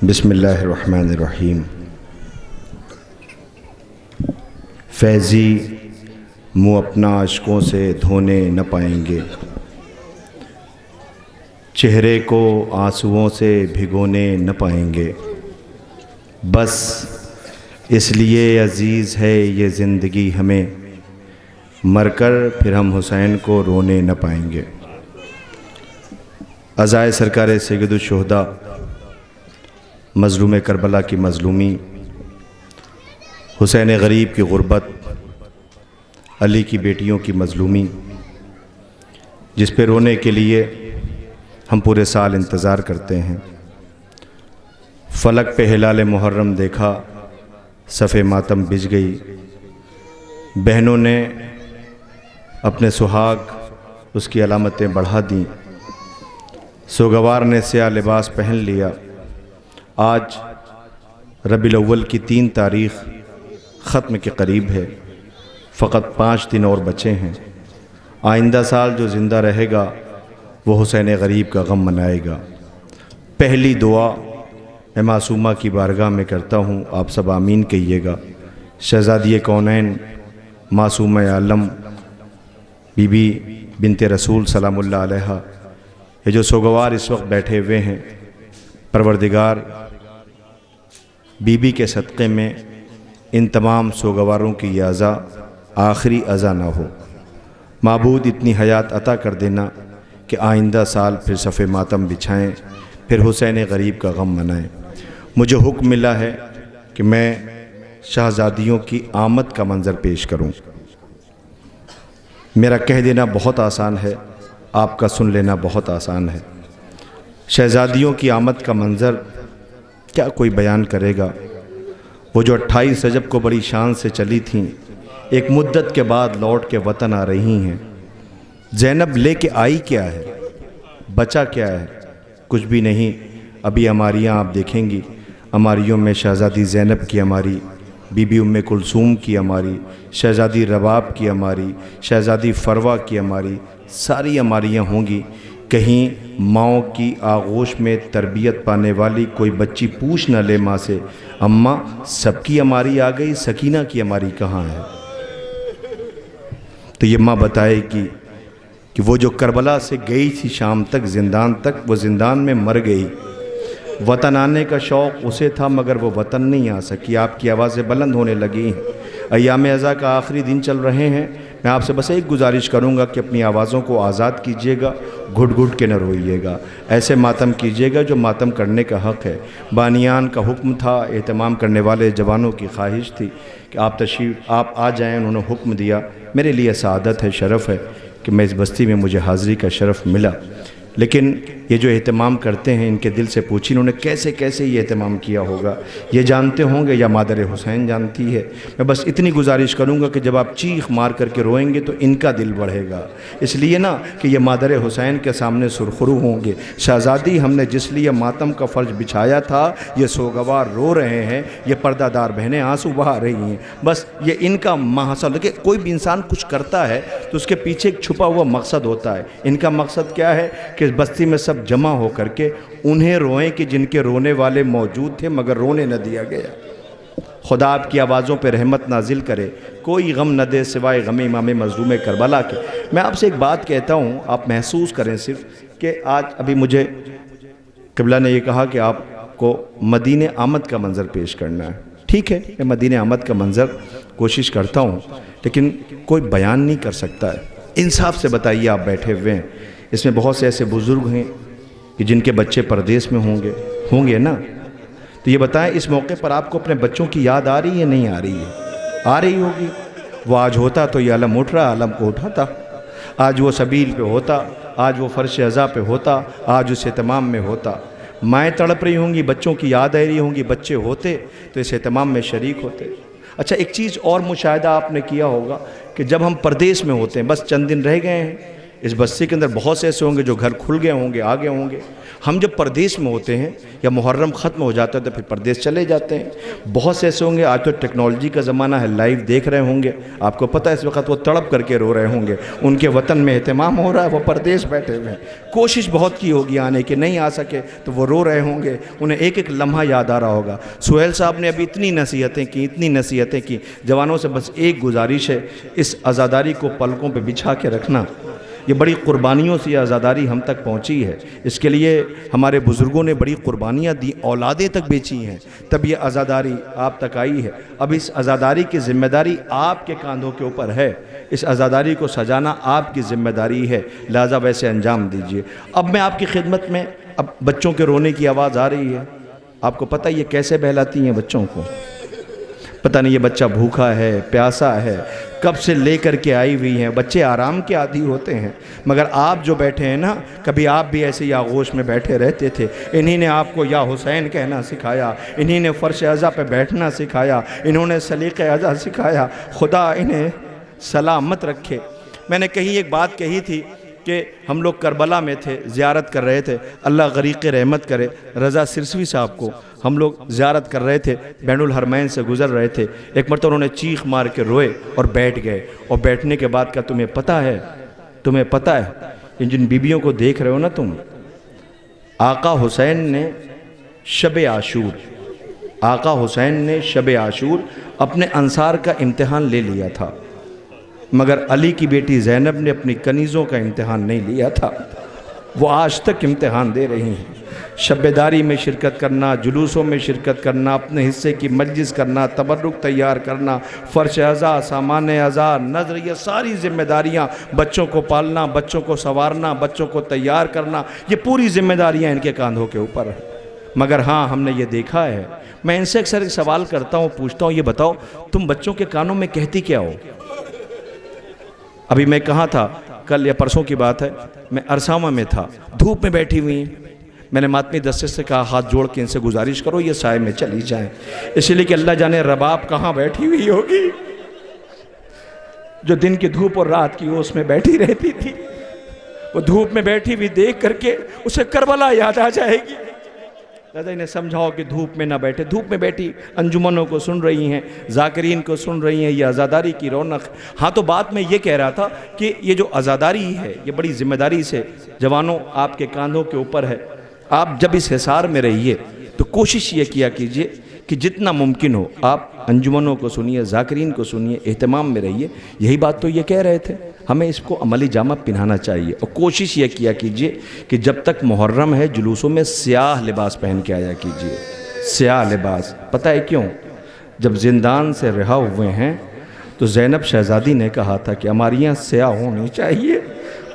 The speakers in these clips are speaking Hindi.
बिस्मिल्लाहिर्रहमानिर्रहीम। फैज़ी मुँह अपना अश्कों से धोने न पाएंगे, चेहरे को आंसुओं से भिगोने न पाएंगे। बस इसलिए अज़ीज़ है ये ज़िंदगी हमें, मरकर फिर हम हुसैन को रोने न पाएंगे। अज़ाए सरकार सैयदुल शुहदा मज़लूम करबला की मज़लूमी, हुसैन गरीब की गुर्बत, अली की बेटियों की मज़लूमी, जिस पे रोने के लिए हम पूरे साल इंतज़ार करते हैं। फ़लक पे हिलाल मुहर्रम देखा, सफ़े मातम बिछ गई। बहनों ने अपने सुहाग उसकी अलामतें बढ़ा दी। सोगवार ने स्याह लिबास पहन लिया। आज रबीउल अव्वल की 3 तारीख़ ख़त्म के करीब है। फ़कत 5 दिन और बचे हैं। आइंदा साल जो ज़िंदा रहेगा वो हुसैन गरीब का गम मनाएगा। पहली दुआ मैं मासूमा की बारगाह में करता हूँ, आप सब आमीन कहिएगा। शहज़ादी कौनैन मासूमा आलम बीबी बिनते रसूल सलामुल्लाह अलैहा, ये जो सोगवार इस वक्त बैठे हुए हैं, परवरदिगार बीबी के सदक़े में इन तमाम सोगवारों की ये अज़ा आखिरी अज़ा ना हो। माबूद इतनी हयात अता कर देना कि आइंदा साल फिर सफ़े मातम बिछाएं, फिर हुसैन गरीब का गम मनाएं। मुझे हुक्म मिला है कि मैं शहज़ादियों की आमद का मंज़र पेश करूं। मेरा कह देना बहुत आसान है, आपका सुन लेना बहुत आसान है। शहज़ादियों की आमद का मंज़र क्या कोई बयान करेगा। वो जो 28 रजब को बड़ी शान से चली थीं, एक मुद्दत के बाद लौट के वतन आ रही हैं। ज़ैनब लेके आई क्या है, बचा क्या है? कुछ भी नहीं। अभी हमारियाँ आप देखेंगी, हमारियों में शहज़ादी ज़ैनब की हमारी, बीबी उम्मे कुलसूम की हमारी, शहज़ादी रबाब की हमारी, शहज़ादी फरवा की हमारी, सारी हमारियाँ होंगी। कहीं माँओं की आगोश में तरबियत पाने वाली कोई बच्ची पूछ न ले माँ से, अम्मा सबकी हमारी आ गई, सकीना की हमारी कहाँ है? तो ये माँ बताएगी कि वो जो करबला से गई थी शाम तक, ज़िंदान तक, वो ज़िंदान में मर गई। वतन आने का शौक़ उसे था मगर वो वतन नहीं आ सकी। आपकी आवाज़ें बुलंद होने लगी हैं। अय्याम अज़ा का आखिरी दिन चल रहे हैं। मैं आपसे बस एक गुजारिश करूंगा कि अपनी आवाज़ों को आज़ाद कीजिएगा, घुट घुट के न रोइएगा। ऐसे मातम कीजिएगा जो मातम करने का हक़ है। बानियान का हुक्म था, एहतमाम करने वाले जवानों की ख्वाहिश थी कि आप आ जाएँ। उन्होंने हुक्म दिया। मेरे लिए सआदत है, शरफ़ है कि मैं इस बस्ती में मुझे हाज़िरी का शरफ़ मिला। लेकिन ये जो एहतमाम करते हैं, इनके दिल से पूछिए इन्होंने कैसे कैसे ये एहतमाम किया होगा। ये जानते होंगे या मादर हुसैन जानती है। मैं बस इतनी गुजारिश करूँगा कि जब आप चीख मार करके रोएंगे तो इनका दिल बढ़ेगा, इसलिए ना कि ये मादर हुसैन के सामने सुरखरू होंगे। शहज़ादी हमने जिस लिए मातम का फ़र्ज बिछाया था, ये सोगवार रो रहे हैं, ये पर्दादार बहनें आंसू बहा रही हैं। बस ये इनका महासा। देखिए, कोई भी इंसान कुछ करता है तो उसके पीछे एक छुपा हुआ मकसद होता है। इनका मकसद क्या है कि इस बस्ती में सब जमा हो करके उन्हें रोएं कि जिनके रोने वाले मौजूद थे मगर रोने न दिया गया। खुदा आपकी आवाज़ों पर रहमत नाजिल करे, कोई गम न दे सिवाय गम इमाम मज़लूम करबला के। मैं आपसे एक बात कहता हूँ, आप महसूस करें सिर्फ कि आज अभी मुझे क़िबला ने यह कहा कि आपको मदीने आमद का मंज़र पेश करना है। ठीक है, मैं मदीने आमद का मंज़र कोशिश करता हूँ, लेकिन कोई बयान नहीं कर सकता है। इंसाफ से बताइए, आप बैठे हुए हैं, इसमें बहुत से ऐसे बुज़ुर्ग हैं कि जिनके बच्चे परदेश में होंगे ना, तो ये बताएं इस मौके पर आपको अपने बच्चों की याद आ रही है, नहीं आ रही है? आ रही होगी। वो आज होता तो ये आलम उठ रहा, आलम को उठाता। आज वो सबील पे होता, आज वो फ़र्श अज़ा पे होता, आज उस एहतमाम में होता। माएँ तड़प रही होंगी, बच्चों की याद आ रही होंगी, बच्चे होते तो इस एहतमाम में शरीक होते। अच्छा, एक चीज़ और मुशाहिदा आपने किया होगा कि जब हम परदेश में होते हैं, बस चंद दिन रह गए हैं, इस बस्ती के अंदर बहुत से ऐसे होंगे जो घर खुल गए होंगे, आ गए होंगे। हम जब परदेश में होते हैं या मुहर्रम ख़त्म हो जाता है तो फिर परदेश चले जाते हैं। बहुत से ऐसे होंगे, आज तो टेक्नोलॉजी का ज़माना है, लाइव देख रहे होंगे, आपको पता है इस वक्त वो तड़प करके रो रहे होंगे, उनके वतन में एहतमाम हो रहा है, वो परदेश बैठे हुए हैं। कोशिश बहुत की होगी आने की, नहीं आ सके तो वो रो रहे होंगे, उन्हें एक एक लम्हा याद आ रहा होगा। सुहेल साहब ने अभी इतनी नसीहतें की। जवानों से बस एक गुजारिश है, इस आज़ादारी को पलकों पर बिछा के रखना। ये बड़ी कुर्बानियों से ये आज़ादारी हम तक पहुंची है, इसके लिए हमारे बुज़ुर्गों ने बड़ी कुर्बानियाँ दी, औलादें तक बेची हैं, तब ये आज़ादारी आप तक आई है। अब इस आज़ादारी की ज़िम्मेदारी आपके कांधों के ऊपर है, इस आज़ादारी को सजाना आपकी ज़िम्मेदारी है, लिहाजा वैसे अंजाम दीजिए। अब मैं आपकी खिदमत में, अब बच्चों के रोने की आवाज़ आ रही है, आपको पता है ये कैसे बहलाती हैं बच्चों को, पता नहीं ये बच्चा भूखा है, प्यासा है, कब से लेकर के आई हुई हैं। बच्चे आराम के आदी होते हैं, मगर आप जो बैठे हैं ना, कभी आप भी ऐसे ही आगोश में बैठे रहते थे। इन्हीं ने आपको या हुसैन कहना सिखाया, इन्हीं ने फ़र्श अज़ा पे बैठना सिखाया, इन्होंने सलीक़े अज़ा सिखाया। खुदा इन्हें सलामत रखे। मैंने कहीं एक बात कही थी कि हम लोग करबला में थे, ज़ियारत कर रहे थे, अल्लाह गरीक़ रहमत करे, रज़ा सिरसवी साहब को हम लोग ज़ियारत कर रहे थे, बैनुल हरमैन से गुज़र रहे थे। एक मरतबा उन्होंने चीख मार के रोए और बैठ गए, और बैठने के बाद का तुम्हें पता है इन जिन बीबियों को देख रहे हो ना तुम, आका हुसैन ने शब आशूर अपने अंसार का इम्तिहान ले लिया था, मगर अली की बेटी ज़ैनब ने अपनी कनीज़ों का इम्तिहान नहीं लिया था। वो आज तक इम्तिहान दे रही हैं। शब्बेदारी में शिरकत करना, जुलूसों में शिरकत करना, अपने हिस्से की मजलिस करना, तबर्रुक तैयार करना, फ़र्श अज़ा, सामान अज़ा, नज़र, ये सारी ज़िम्मेदारियाँ, बच्चों को पालना, बच्चों को संवारना, बच्चों को तैयार करना, ये पूरी ज़िम्मेदारियाँ इनके कांधों के ऊपर है। मगर हाँ, हमने ये देखा है, मैं इनसे अक्सर एक सवाल करता हूँ, पूछता हूँ, ये बताओ तुम बच्चों के कानों में कहती क्या हो? अभी मैं कहाँ था, कल या परसों की बात है, मैं अरसामा में था, धूप में बैठी हुई हैं। मैंने मातमी दस्ते से कहा हाथ जोड़ के इनसे गुजारिश करो ये साए में चली जाएं, इसलिए कि अल्लाह जाने रबाब कहाँ बैठी हुई होगी जो दिन की धूप और रात की ओस में बैठी रहती थी। वो धूप में बैठी हुई देख करके उसे करबला याद आ जाएगी। दादा इन्हें समझाओ कि धूप में ना बैठे, धूप में बैठी अंजुमनों को सुन रही हैं, जाकिरीन को सुन रही हैं, ये आज़ादारी की रौनक। हाँ, तो बात मैं ये कह रहा था कि ये जो आज़ादारी है ये बड़ी ज़िम्मेदारी से जवानों आपके कांधों के ऊपर है। आप जब इस हिसार में रहिए तो कोशिश ये किया कीजिए कि जितना मुमकिन हो आप अंजुमनों को सुनिए, जाकिरीन को सुनिए, एहतमाम में रहिए। यही बात तो ये कह रहे थे, हमें इसको अमली जामा पहनाना चाहिए। और कोशिश ये किया कीजिए कि जब तक मुहर्रम है जुलूसों में स्याह लिबास पहन के आया कीजिए। स्याह लिबास, पता है क्यों? जब जिंदान से रिहा हुए हैं तो ज़ैनब शहज़ादी ने कहा था कि हमारी यहाँ स्याह होनी चाहिए,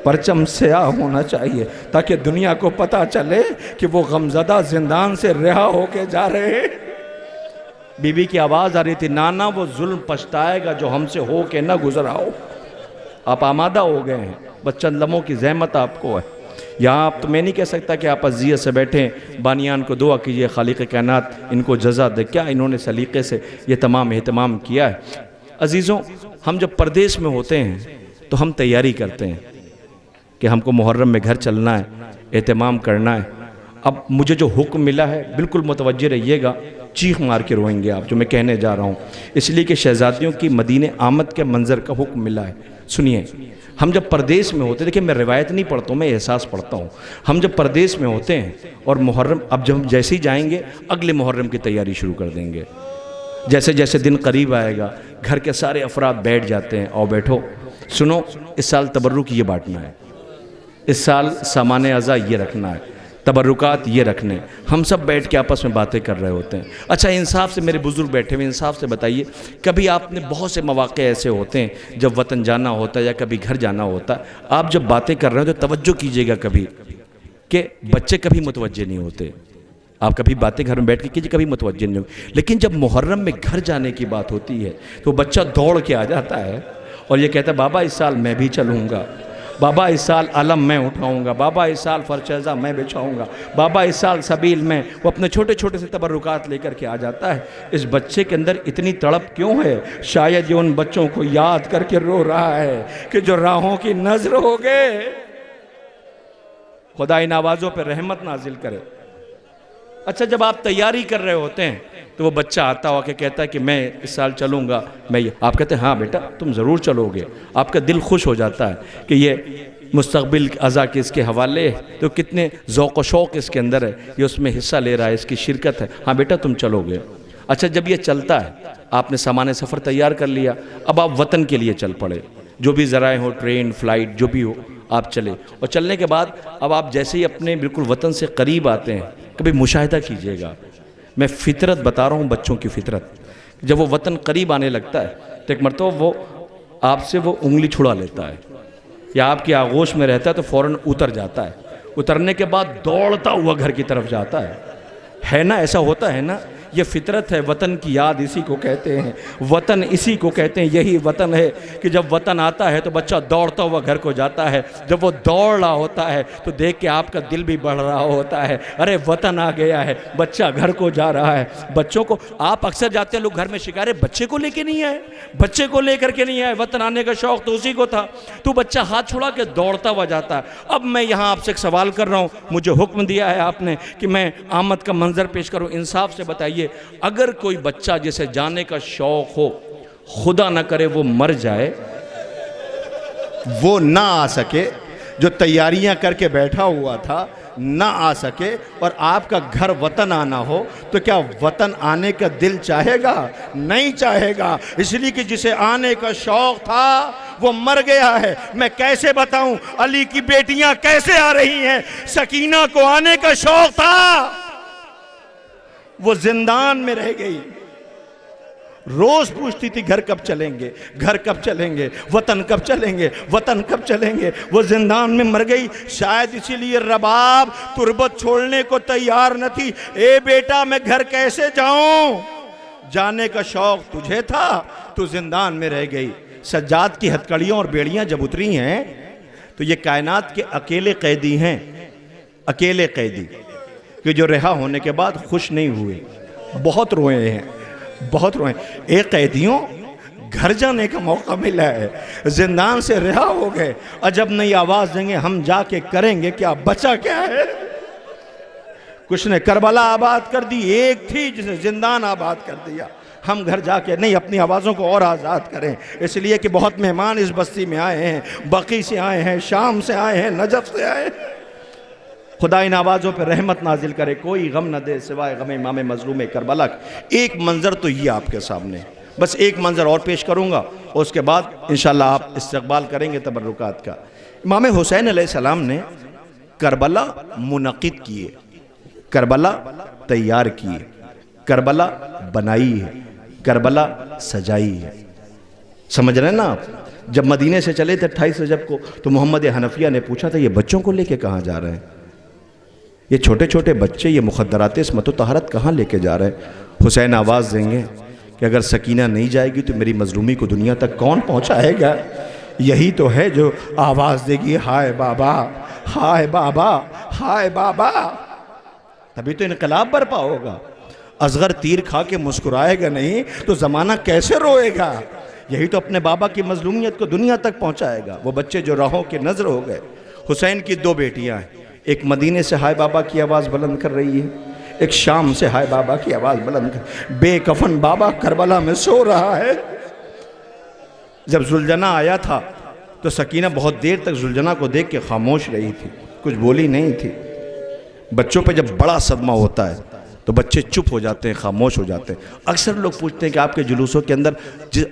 परचम स्याह होना चाहिए, ताकि दुनिया को पता चले कि वो गमज़दा जिंदान से रिहा होके जा रहे हैं। बीबी की आवाज़ आ रही थी, नाना वो जुल्म पछताएगा जो हमसे हो के न गुजराओ। आप आमादा हो गए हैं, बस चंद लम्हों की ज़हमत आपको है। यहाँ आप तो मैं नहीं कह सकता कि आप अज़ियत से बैठें, बानियान को दुआ कीजिए खालिक़ कायनात इनको जज़ा दे। क्या इन्होंने सलीक़े से ये तमाम एहतमाम किया है। अज़ीज़ों, हम जब परदेश में होते हैं तो हम तैयारी करते हैं कि हमको मुहर्रम में घर चलना है, एहतमाम करना है। अब मुझे जो हुक्म मिला है बिल्कुल मुतवज्जे रहिएगा, चीख मार के रोएंगे आप जो मैं कहने जा रहा हूँ, इसलिए कि शहज़ादियों की मदीने आमद के मंज़र का हुक्म मिला है। सुनिए, हम जब परदेश में होते, देखिए मैं रिवायत नहीं पढ़ता हूँ, मैं एहसास पढ़ता हूँ। हम जब परदेश में होते हैं और मुहर्रम, अब जब हम जैसे ही जाएंगे अगले मुहर्रम की तैयारी शुरू कर देंगे। जैसे जैसे दिन करीब आएगा घर के सारे अफराद बैठ जाते हैं, आओ बैठो, सुनो इस साल तबर्रुक ये बांटना है, इस साल सामान अज़ा ये रखना है, तबर्रुकात ये रखने। हम सब बैठ के आपस में बातें कर रहे होते हैं। अच्छा, इंसाफ से मेरे बुज़ुर्ग बैठे हुए, इंसाफ से बताइए, कभी आपने, बहुत से मौक़े ऐसे होते हैं जब वतन जाना होता है या कभी घर जाना होता है, आप जब बातें कर रहे हो तो तवज्जो कीजिएगा कभी कि बच्चे कभी मुतवज्जे नहीं होते। आप कभी बातें घर में बैठ के कीजिए, कभी मुतवज्जे नहीं होते। लेकिन जब मुहर्रम में घर जाने की बात होती है तो बच्चा दौड़ के आ जाता है और ये कहता है बाबा इस साल मैं भी चलूँगा, बाबा इस साल अलम मैं उठाऊंगा, बाबा इस साल फरशज़ा मैं बिछाऊंगा, बाबा इस साल सबील में। वो अपने छोटे छोटे से तबर्रुकात लेकर के आ जाता है। इस बच्चे के अंदर इतनी तड़प क्यों है? शायद ये उन बच्चों को याद करके रो रहा है कि जो राहों की नज़र हो गए, खुदा इन आवाज़ों पर रहमत नाजिल करे। अच्छा, जब आप तैयारी कर रहे होते हैं तो वो बच्चा आता हो के कहता है कि मैं इस साल चलूँगा, आप कहते हैं हाँ बेटा तुम ज़रूर चलोगे। आपका दिल खुश हो जाता है कि ये मुस्तक़बिल अज़ा के इसके हवाले तो कितने ज़ौक़ व शौक़ इसके अंदर है, ये उसमें हिस्सा ले रहा है, इसकी शिरकत है, हाँ बेटा तुम चलोगे। अच्छा, जब ये चलता है, आपने सामान सफ़र तैयार कर लिया, अब आप वतन के लिए चल पड़े, जो भी ज़राए हो, ट्रेन फ्लाइट जो भी हो, आप चले। और चलने के बाद अब आप जैसे ही अपने बिल्कुल वतन से करीब आते हैं, कभी मुशाहिदा कीजिएगा, मैं फ़ितरत बता रहा हूँ, बच्चों की फ़ितरत, जब वो वतन करीब आने लगता है तो एक मरतबा वो आपसे वो उंगली छुड़ा लेता है या आपकी आगोश में रहता है तो फ़ौरन उतर जाता है। उतरने के बाद दौड़ता हुआ घर की तरफ जाता है ना, ऐसा होता है ना। ये फितरत है, वतन की याद इसी को कहते हैं, वतन इसी को कहते हैं। यही वतन है कि जब वतन आता है तो बच्चा दौड़ता हुआ घर को जाता है। जब वो दौड़ रहा होता है तो देख के आपका दिल भी बढ़ रहा होता है, अरे वतन आ गया है, बच्चा घर को जा रहा है। बच्चों को आप अक्सर जाते हैं लोग घर में शिकारे, बच्चे को लेके नहीं आए, बच्चे को लेकर के नहीं आए, वतन आने का शौक़ तो उसी को था। तो बच्चा हाथ छुड़ा के दौड़ता हुआ जाता है। अब मैं यहाँ आपसे एक सवाल कर रहा हूँ, मुझे हुक्म दिया है आपने कि मैं आमद का मंजर पेश करूँ, इंसाफ से बताइए, अगर कोई बच्चा जिसे जाने का शौक हो, खुदा ना करे वो मर जाए, वो ना आ सके, जो तैयारियां करके बैठा हुआ था ना आ सके, और आपका घर वतन आना हो, तो क्या वतन आने का दिल चाहेगा? नहीं चाहेगा। इसलिए कि जिसे आने का शौक था वो मर गया है। मैं कैसे बताऊं अली की बेटियां कैसे आ रही हैं? सकीना को आने का शौक था, वो जिंदान में रह गई। रोज पूछती थी घर कब चलेंगे, घर कब चलेंगे, वतन कब चलेंगे, वतन कब चलेंगे। वो जिंदान में मर गई। शायद इसीलिए रबाब तुरबत छोड़ने को तैयार न थी। ए बेटा मैं घर कैसे जाऊं? जाने का शौक तुझे था, तू जिंदान में रह गई। सज्जाद की हथकड़ियां और बेड़ियां जब उतरी हैं तो ये कायनात के अकेले कैदी हैं, अकेले कैदी कि जो रिहा होने के बाद खुश नहीं हुए, बहुत रोए हैं, बहुत रोए। एक कैदियों घर जाने का मौका मिला है, जिंदान से रिहा हो गए, और जब नई आवाज़ देंगे हम जाके करेंगे क्या, बचा क्या है? कुछ ने करबला आबाद कर दी, एक थी जिसने जिंदान आबाद कर दिया। हम घर जाके नहीं, अपनी आवाज़ों को और आज़ाद करें। इसलिए कि बहुत मेहमान इस बस्ती में आए हैं, बकी से आए हैं, शाम से आए हैं, नजफ से आए हैं। खुदा इन आवाज़ों पर रहमत नाजिल करे, कोई गम न दे सिवाय गम इमाम मजलूम करबला। एक मंज़र तो ये आपके सामने, बस एक मंज़र और पेश करूँगा, और उसके बाद इंशाअल्लाह आप इस्तक़बाल करेंगे तबर्रुकात का। इमाम हुसैन अलैहिस्सलाम ने करबला मुनक़िद किए, करबला तैयार किए, करबला बनाई है, करबला सजाई है। समझ रहे हैं ना आप? जब मदीने से चले थे 28 रजब को, तो मोहम्मद हनफिया ने पूछा था ये बच्चों को लेके कहाँ जा रहे हैं? ये छोटे छोटे बच्चे ये मुखद्दरात इसमत व तहरत कहाँ लेके जा रहे हैं? हुसैन आवाज़ देंगे कि अगर सकीना नहीं जाएगी तो मेरी मजलूमी को दुनिया तक कौन पहुँचाएगा? यही तो है जो आवाज़ देगी हाय बाबा, हाय बाबा, हाय बाबा। तभी तो इनकलाब बरपा होगा। असगर तीर खा के मुस्कुराएगा नहीं तो ज़माना कैसे रोएगा? यही तो अपने बाबा की मजलूमियत को दुनिया तक पहुँचाएगा। वो बच्चे जो राहों के नज़र हो गए। हुसैन की दो बेटियाँ हैं, एक मदीने से हाय बाबा की आवाज़ बुलंद कर रही है, एक शाम से हाय बाबा की आवाज़ बुलंद कर। बेकफन बाबा करबला में सो रहा है। जब जुलजना आया था तो सकीना बहुत देर तक जुलजना को देख के खामोश रही थी, कुछ बोली नहीं थी। बच्चों पे जब बड़ा सदमा होता है तो बच्चे चुप हो जाते हैं, खामोश हो जाते हैं। अक्सर लोग पूछते हैं कि आपके जुलूसों के अंदर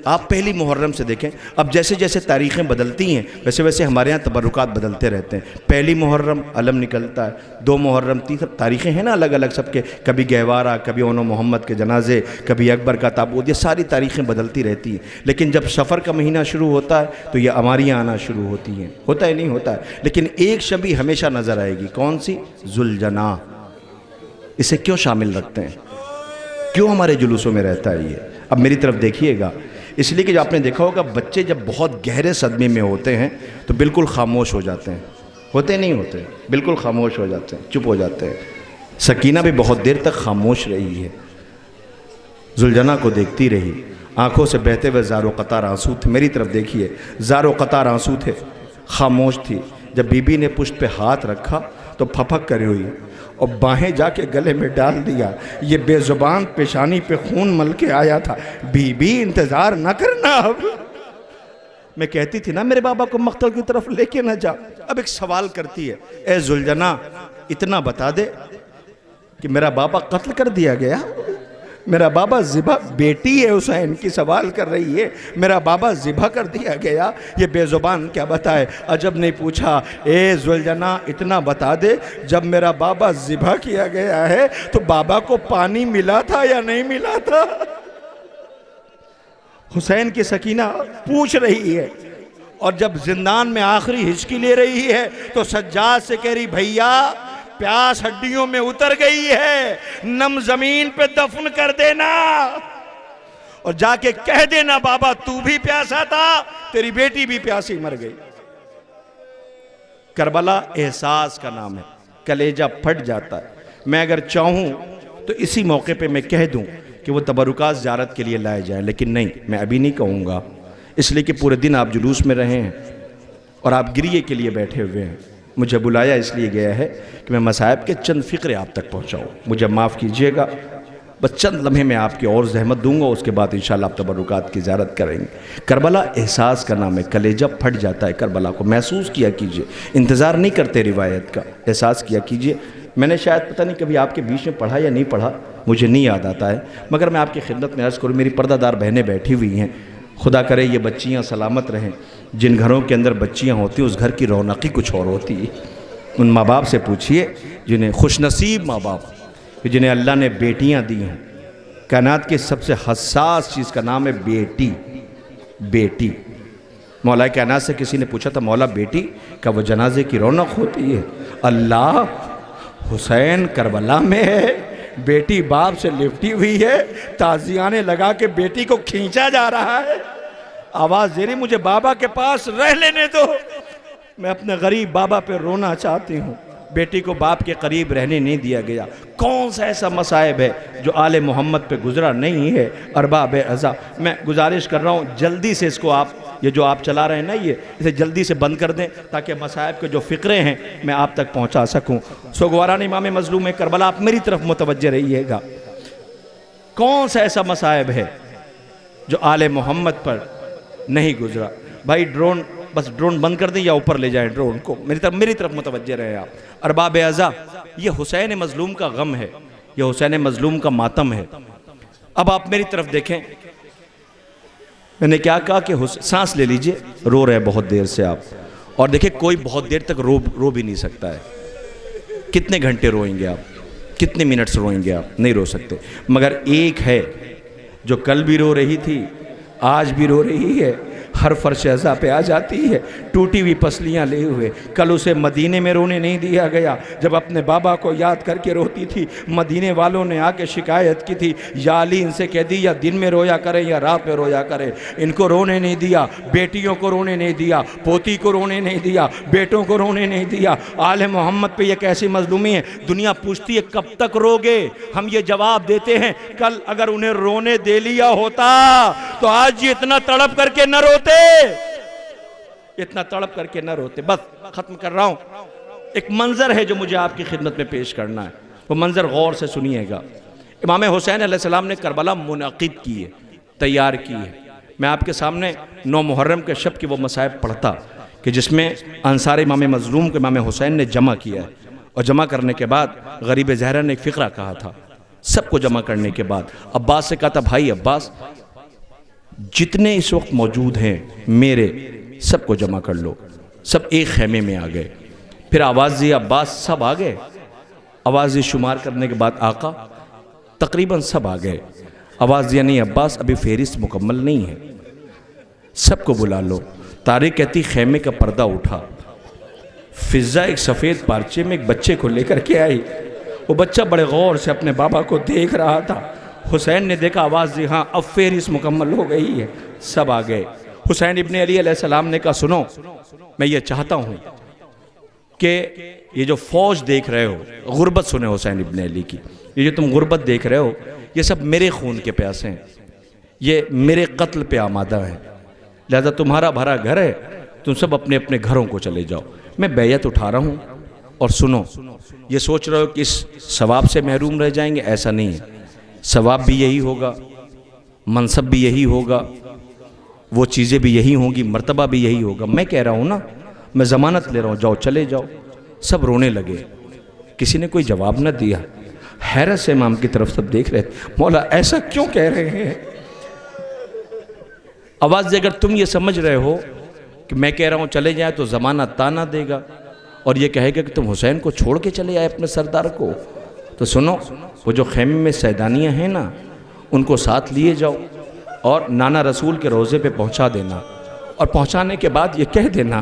आप पहली मुहर्रम से देखें, अब जैसे जैसे तारीख़ें बदलती हैं वैसे वैसे हमारे यहाँ तबरुकात बदलते रहते हैं। पहली मुहर्रम अलम निकलता है, 2 मुहर्रम 3 तारीख़ें हैं ना अलग अलग सबके, कभी गहवारा, कभी ओनो मोहम्मद के जनाजे, कभी अकबर का ताबूत, ये सारी तारीख़ें बदलती रहती हैं। लेकिन जब सफ़र का महीना शुरू होता है तो ये अमारियाँ आना शुरू होती हैं। होता है नहीं होता है, लेकिन एक शबी हमेशा नज़र आएगी, कौन सी? जुलजना। इसे क्यों शामिल रखते हैं, क्यों हमारे जुलूसों में रहता है ये? अब मेरी तरफ देखिएगा, इसलिए कि जो आपने देखा होगा बच्चे जब बहुत गहरे सदमे में होते हैं तो बिल्कुल खामोश हो जाते हैं। होते नहीं होते, बिल्कुल खामोश हो जाते हैं, चुप हो जाते हैं। सकीना भी बहुत देर तक खामोश रही है, जुलजना को देखती रही, आंखों से बहते हुए ज़ारो क़तार आंसू थे। मेरी तरफ देखिए, ज़ारो क़तार आंसू थे, खामोश थी। जब बीबी ने पुष्ट पे हाथ रखा तो फपक करी हुई और बाहें जाके गले में डाल दिया। ये बेजुबान पेशानी पे खून मल के आया था, बीबी इंतज़ार न करना। अब मैं कहती थी ना मेरे बाबा को मख्तल की तरफ लेके ना जा। अब एक सवाल करती है, ए जुलजना इतना बता दे कि मेरा बाबा कत्ल कर दिया गया, मेरा बाबा ज़िबा, बेटी है हुसैन की सवाल कर रही है, मेरा बाबा ज़िबा कर दिया गया। ये बेज़ुबान क्या बताए। अजब नहीं पूछा, ए जुलजना इतना बता दे जब मेरा बाबा ज़िबा किया गया है तो बाबा को पानी मिला था या नहीं मिला था। हुसैन की सकीना पूछ रही है और जब जिंदान में आखिरी हिचकी ले रही है तो सज्जाद से कह रही, भैया प्यास हड्डियों में उतर गई है, नम जमीन पे दफन कर देना और जाके कह देना बाबा तू भी प्यासा था, तेरी बेटी भी प्यासी मर गई। करबला एहसास का नाम है, कलेजा फट जाता है। मैं अगर चाहूं तो इसी मौके पे मैं कह दूं कि वो तबरुकात ज़ियारत के लिए लाए जाए, लेकिन नहीं, मैं अभी नहीं कहूँगा, इसलिए कि पूरे दिन आप जुलूस में रहे हैं और आप गिरिए के लिए बैठे हुए हैं। मुझे बुलाया इसलिए गया है कि मैं मसाइब के चंद फ़िक्रे आप तक पहुँचाऊँ। मुझे माफ़ कीजिएगा, बस चंद लम्हे में आपकी और ज़हमत दूंगा, उसके बाद इंशाअल्लाह आप तबरुकात की ज़ियारत करेंगे। करबला एहसास का नाम है, कलेजा फट जाता है। करबला को महसूस किया कीजिए, इंतज़ार नहीं करते रिवायत का, एहसास किया कीजिए। मैंने शायद पता नहीं कभी आपके बीच में पढ़ा या नहीं पढ़ा, मुझे नहीं याद आता है, मगर मैं आपकी खिदमत में अर्ज़ करूँ, मेरी पर्दादार बहनें बैठी हुई हैं, खुदा करे ये बच्चियाँ सलामत रहें। जिन घरों के अंदर बच्चियाँ होती हैं उस घर की रौनकी कुछ और होती है। उन माँ बाप से पूछिए जिन्हें, खुशनसीब माँ बाप जिन्हें अल्लाह ने बेटियाँ दी हैं। कायनात की सबसे हसास चीज़ का नाम है बेटी। बेटी, मौला कायनात से किसी ने पूछा था, मौला बेटी का वो जनाजे की रौनक होती है? अल्लाह, हुसैन करबला में है, बेटी बाप से लिपटी हुई है, ताजियाने लगा के बेटी को खींचा जा रहा है। आवाज़ दे रही, मुझे बाबा के पास रह लेने दो, मैं अपने गरीब बाबा पे रोना चाहती हूँ। बेटी को बाप के करीब रहने नहीं दिया गया। कौन सा ऐसा मसाइब है जो आले मोहम्मद पे गुजरा नहीं है? अरबाब अज़ा, मैं गुजारिश कर रहा हूँ जल्दी से इसको आप, ये जो आप चला रहे हैं ना, ये इसे जल्दी से बंद कर दें ताकि मसाइब के जो फ़िक्रे हैं मैं आप तक पहुँचा सकूँ। सोगवारान इमाम मज़लूम करबला, आप मेरी तरफ मुतवज्जे रहिएगा। कौन सा ऐसा मसाइब है जो आले मोहम्मद पर नहीं गुजरा? भाई ड्रोन, बस ड्रोन बंद कर दें या ऊपर ले जाएं ड्रोन को, मेरी तरफ मुतवज्जे रहे आप। अरबाब अज़ा, ये हुसैन मज़लूम का गम है, ये हुसैन मज़लूम का मातम है। अब आप मेरी तरफ देखें, मैंने क्या कहा कि सांस ले लीजिए, रो रहे हैं बहुत देर से आप, और देखिए कोई बहुत देर तक रो भी नहीं सकता है। कितने घंटे रोएंगे आप, कितने मिनट्स रोएंगे आप? नहीं रो सकते। मगर एक है जो कल भी रो रही थी, आज भी रो रही है, हर फर्श अज़ा पे आ जाती है, टूटी हुई पसलियाँ ले हुए। कल उसे मदीने में रोने नहीं दिया गया, जब अपने बाबा को याद करके रोती थी, मदीने वालों ने आके शिकायत की थी, या अली इनसे कह दी या दिन में रोया करें या रात में रोया करें। इनको रोने नहीं दिया, बेटियों को रोने नहीं दिया, पोती को रोने नहीं दिया, बेटों को रोने नहीं दिया। आले मोहम्मद पे ये कैसी मजलूमी है? दुनिया पूछती है कब तक रोगे? हम ये जवाब देते हैं, कल अगर उन्हें रोने दे लिया होता तो आज ये इतना तड़प करके न रोते, इतना तड़प करके न रोते। बस खत्म कर रहा हूं। एक मंजर है जो मुझे आपकी खिदमत में पेश करना है, वो मंजर गौर से सुनिएगा। इमाम हुसैन अलैहिस्सलाम ने करबला मुनक़िद की है, तैयार की है। मैं आपके सामने 9 मुहर्रम के शब की वो मसाइब पढ़ता कि जिसमें अंसार इमाम मज़लूम को इमाम हुसैन ने जमा किया है, और जमा करने के बाद गरीब ज़हरा ने एक फ़िक्रा कहा था। सबको जमा करने के बाद अब्बास से कहा था, भाई अब्बास, जितने इस वक्त मौजूद हैं मेरे, सबको जमा कर लो। सब एक खेमे में आ गए। फिर आवाज़ दी, अब्बास, सब आ गए। आवाज़ दी, शुमार करने के बाद आका, तकरीबन सब आ गए। आवाज़ दिया, नहीं अब्बास, अभी फेरिस्त मुकम्मल नहीं है, सबको बुला लो। तारीख कहती, खेमे का पर्दा उठा, फिज़ा एक सफ़ेद पार्चे में एक बच्चे को लेकर के आई। वो बच्चा बड़े गौर से अपने बाबा को देख रहा था। हुसैन ने देखा, आवाज़ दी, हाँ अब फेरिस्त मुकम्मल हो गई है, सब आ गए। हुसैन इब्ने अली अलैहिस्सलाम ने कहा, सुनो, मैं ये चाहता हूँ कि ये जो फ़ौज देख रहे हो, गुर्बत सुने हुसैन इब्ने अली की, ये जो तुम गुर्बत देख रहे हो, ये सब मेरे खून के प्यासे हैं, ये मेरे कत्ल पे आमादा है। लिहाजा तुम्हारा भरा घर है, तुम सब अपने अपने घरों को चले जाओ। मैं बैयत उठा रहा हूँ, और सुनो, ये सोच रहे हो कि इस सवाब से महरूम रह जाएंगे, ऐसा नहीं है। सवाब भी यही होगा, मनसब भी यही होगा, वो चीज़ें भी यही होंगी, मर्तबा भी यही होगा। मैं कह रहा हूँ ना, मैं ज़मानत ले रहा हूँ, जाओ चले जाओ। सब रोने लगे, किसी ने कोई जवाब न दिया। हैरत से इमाम की तरफ सब देख रहे थे, मौला ऐसा क्यों कह रहे हैं? आवाज़ दे, अगर तुम ये समझ रहे हो कि मैं कह रहा हूँ चले जाए तो ज़माना ताना देगा और ये कहेगा कि तुम हुसैन को छोड़ के चले आए अपने सरदार को, तो सुनो, वो जो खैमे में सैदानियाँ हैं ना, उनको साथ लिए जाओ और नाना रसूल के रोज़े पे पहुँचा देना, और पहुँचाने के बाद ये कह देना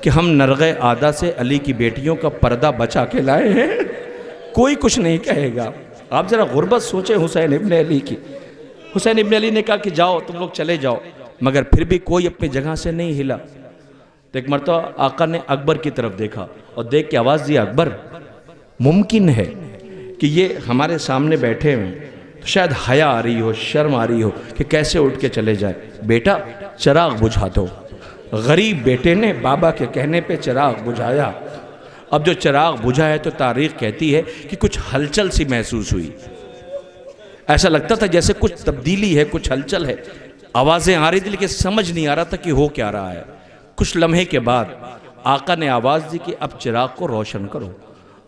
कि हम नरग़े आदा से अली की बेटियों का पर्दा बचा के लाए हैं। कोई कुछ नहीं कहेगा। आप ज़रा गुर्बत सोचें हुसैन इब्न अली की। हुसैन इब्न अली ने कहा कि जाओ तुम लोग चले जाओ, मगर फिर भी कोई अपनी जगह से नहीं हिला। तो एक मरतबा आका ने अकबर की तरफ देखा और देख के आवाज़ दिया, अकबर, मुमकिन है कि ये हमारे सामने बैठे हुए तो शायद हया आ रही हो, शर्म आ रही हो कि कैसे उठ के चले जाए। बेटा चिराग बुझा दो। गरीब बेटे ने बाबा के कहने पे चिराग बुझाया। अब जो चिराग बुझा है तो तारीख़ कहती है कि कुछ हलचल सी महसूस हुई। ऐसा लगता था जैसे कुछ तब्दीली है, कुछ हलचल है। आवाज़ें आ रही थी लेकिन समझ नहीं आ रहा था कि हो क्या रहा है। कुछ लम्हे के बाद आका ने आवाज़ दी कि अब चिराग को रोशन करो।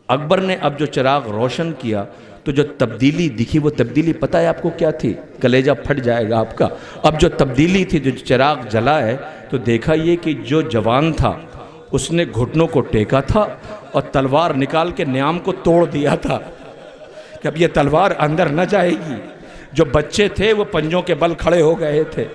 अकबर ने अब जो चिराग रोशन किया तो जो तब्दीली दिखी, वो तब्दीली पता है आपको क्या थी? कलेजा फट जाएगा आपका। अब जो तब्दीली थी, जो चिराग जला है, तो देखा ये कि जो जवान था उसने घुटनों को टेका था और तलवार निकाल के न्याम को तोड़ दिया था कि अब ये तलवार अंदर न जाएगी। जो बच्चे थे वो पंजों के बल खड़े हो गए थे,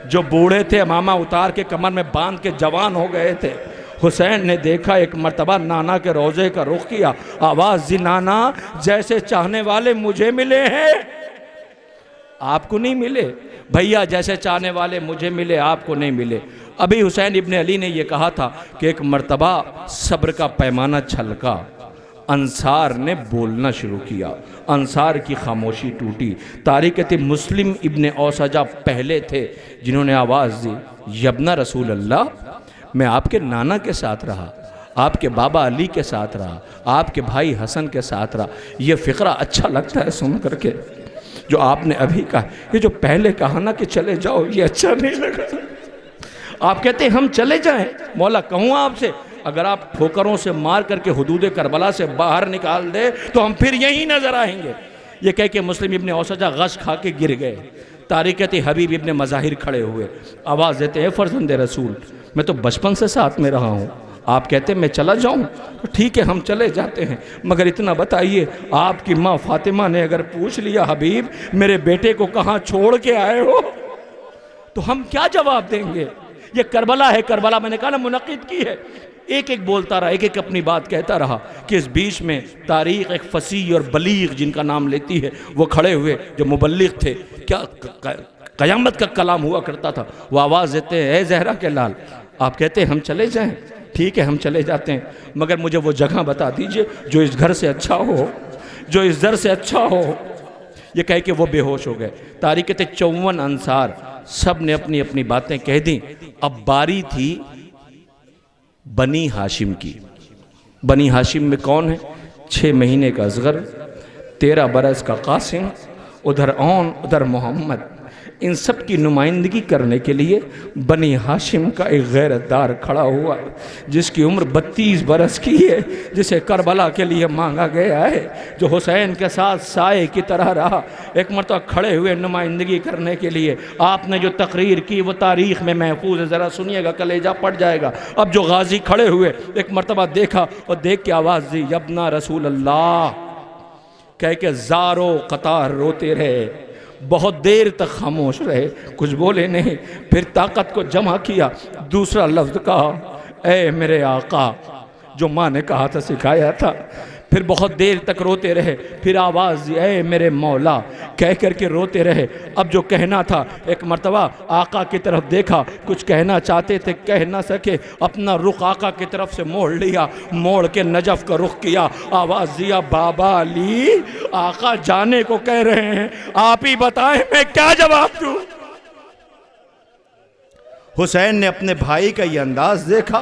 जो बूढ़े थे अमामा उतार के कमर में बांध के जवान हो गए थे। हुसैन ने देखा, एक मर्तबा नाना के रोज़े का रुख किया, आवाज़ दी, नाना जैसे चाहने वाले मुझे मिले हैं आपको नहीं मिले, भैया जैसे चाहने वाले मुझे मिले आपको नहीं मिले। अभी हुसैन इब्न अली ने यह कहा था कि एक मर्तबा सब्र का पैमाना छलका, अंसार ने बोलना शुरू किया, अंसार की खामोशी टूटी। तारीक़त मुस्लिम इब्न औसजा पहले थे जिन्होंने आवाज़ दी, यब्ना रसूल अल्लाह, मैं आपके नाना के साथ रहा, आपके बाबा अली के साथ रहा, आपके भाई हसन के साथ रहा। ये फ़िक्रा अच्छा लगता है सुन करके, जो आपने अभी कहा। ये जो पहले कहा ना कि चले जाओ, ये अच्छा नहीं लगा। आप कहते हैं हम चले जाएं, मौला कहूँ आपसे, अगर आप ठोकरों से मार करके हुदूद करबला से बाहर निकाल दे तो हम फिर यहीं नजर आएंगे। ये कह के मुस्लिम इब्ने औसजा गश खा के गिर गए। तारीक़त हबीब इब्ने मज़ाहिर खड़े हुए, आवाज़ देते हैं, फ़र्ज़ंद रसूल, मैं तो बचपन से साथ में रहा हूँ, आप कहते हैं मैं चला जाऊँ तो ठीक है हम चले जाते हैं, मगर इतना बताइए, आपकी माँ फ़ातिमा ने अगर पूछ लिया, हबीब मेरे बेटे को कहाँ छोड़ के आए हो, तो हम क्या जवाब देंगे? ये करबला है, करबला मैंने कहा ना मुनक़िद की है। एक एक बोलता रहा, एक एक अपनी बात कहता रहा कि इस बीच में तारीख़ एक फसीह और बलीग जिनका नाम लेती है वो खड़े हुए, जो मुबल्लिग थे, क्या क़यामत का कलाम हुआ करता था। वो आवाज़ देते हैं, ए ज़हरा के लाल, आप कहते हैं हम चले जाएं, ठीक है हम चले जाते हैं, मगर मुझे वो जगह बता दीजिए जो इस घर से अच्छा हो, जो इस दर से अच्छा हो। ये कह के वो बेहोश हो गए। तारीक़त 54 अंसार सब ने अपनी अपनी बातें कह दी। अब बारी थी बनी हाशिम की। बनी हाशिम में कौन है? 6 महीने का असगर, 13 बरस का कासिम, उधर औन उधर मोहम्मद। इन सब की नुमाइंदगी करने के लिए बनी हाशिम का एक गैरतदार खड़ा हुआ है, जिसकी उम्र 32 बरस की है, जिसे करबला के लिए मांगा गया है, जो हुसैन के साथ साए की तरह रहा। एक मरतबा खड़े हुए नुमाइंदगी करने के लिए। आपने जो तकरीर की वो तारीख़ में महफूज है, ज़रा सुनिएगा, कलेजा पड़ जाएगा। अब जो गाजी खड़े हुए, एक मरतबा देखा और देख के आवाज़ दी, यब्ना रसूल अल्लाह, कह के ज़ारो कतार रोते रहे, बहुत देर तक खामोश रहे, कुछ बोले नहीं। फिर ताकत को जमा किया, दूसरा लफ्ज़ कहा, ए मेरे आका, जो माँ ने कहा था, सिखाया था। फिर बहुत देर तक रोते रहे, फिर आवाज़ दी, ए मेरे मौला, कह कर के रोते रहे। अब जो कहना था, एक मर्तबा आका की तरफ देखा, कुछ कहना चाहते थे, कह ना सके, अपना रुख आका की तरफ से मोड़ लिया, मोड़ के नजफ़ का रुख किया। आवाज़ दिया, बाबा अली, आका जाने को कह रहे हैं, आप ही बताएं मैं क्या जवाब दूं। हुसैन ने अपने भाई का ये अंदाज देखा,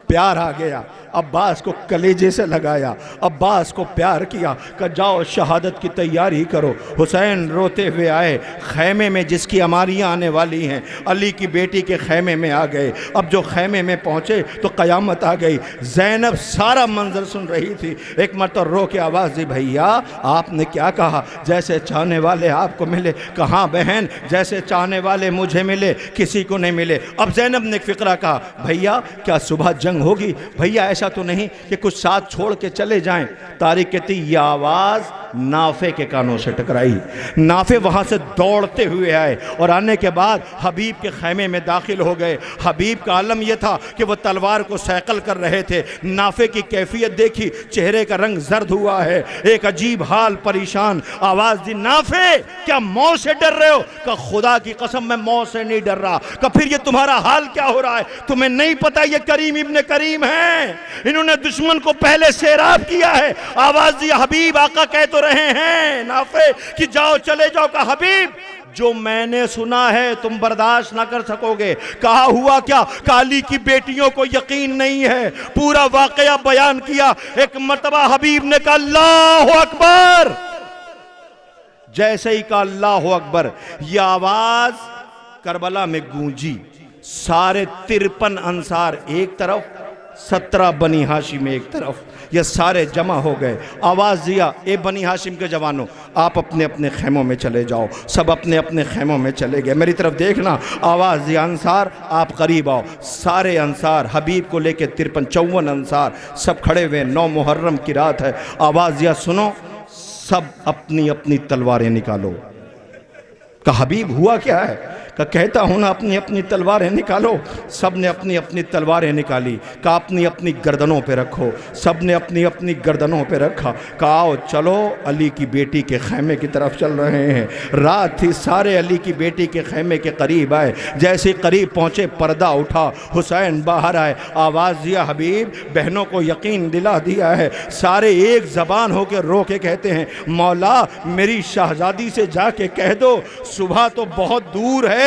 प्यार आ गया। अब्बास को कलेजे से लगाया, अब्बास को प्यार किया, कहा जाओ शहादत की तैयारी करो। हुसैन रोते हुए आए, खैमे में जिसकी अमारियाँ आने वाली हैं, अली की बेटी के खैमे में आ गए। अब जो खैमे में पहुँचे तो क़यामत आ गई। ज़ैनब सारा मंजर सुन रही थी। एक मरतबा रो के आवाज़ दी, भैया आपने क्या कहा? जैसे चाहने वाले आपको मिले। कहाँ बहन, जैसे चाहने वाले मुझे मिले, किसी को नहीं मिले। अब ज़ैनब ने एक फ़िक्रा कहा, भैया क्या सुबह जंग होगी? भैया ऐसा तो नहीं कि कुछ साथ छोड़ के चले जाएं। तारिक कहती यह आवाज़ नाफे के कानों से टकराई। नाफे वहाँ से दौड़ते हुए आए और आने के बाद हबीब के खैमे में दाखिल हो गए। हबीब का आलम यह था कि वह तलवार को सैकल कर रहे थे। नाफे की कैफियत देखी, चेहरे का रंग जर्द हुआ है, एक अजीब हाल, परेशान। आवाज़ दी, नाफे क्या मौत से डर रहे हो? का खुदा की कसम मैं मौत से नहीं डर रहा। का फिर ये तुम्हारा हाल क्या हो रहा है? तुम्हें नहीं पता ये करीम इब्ने करीम है, इन्होंने दुश्मन को पहले सैराब किया है। आवाज़ दी, हबीब आका कह तो रहे हैं नाफे कि जाओ चले जाओ। का हबीब जो मैंने सुना है तुम बर्दाश्त ना कर सकोगे। कहा हुआ क्या? काली की बेटियों को यकीन नहीं है। पूरा वाकया बयान किया। एक मर्तबा हबीब ने कहा अल्लाहु अकबर। जैसे ही कहा अल्लाहु अकबर, यह आवाज करबला में गूंजी। सारे 53 अंसार एक तरफ, 17 बनी हाशिम एक तरफ, ये सारे जमा हो गए। आवाज़ दिया, ए बनी हाशिम के जवानों, आप अपने अपने खेमों में चले जाओ। सब अपने अपने खेमों में चले गए। मेरी तरफ देखना। आवाज़ दिया, अंसार आप करीब आओ। सारे अंसार हबीब को लेके 53-54 अंसार सब खड़े हुए। 9 मुहर्रम की रात है। आवाज़ दिया, सुनो, सब अपनी अपनी तलवारें निकालो। का हबीब हुआ क्या है? का कहता हूँ ना, अपनी अपनी तलवारें निकालो। सब ने अपनी अपनी तलवारें निकाली। का अपनी अपनी गर्दनों पे रखो। सब ने अपनी अपनी गर्दनों पे रखा। कहा आओ चलो अली की बेटी के खैमे की तरफ चल रहे हैं। रात थी, सारे अली की बेटी के खैमे के करीब आए। जैसे करीब पहुँचे पर्दा उठा, हुसैन बाहर आए। आवाज़ दिया, हबीब बहनों को यकीन दिला दिया है। सारे एक ज़बान होकर रो के कहते हैं, मौला मेरी शहजादी से जाके कह दो सुबह तो बहुत दूर है,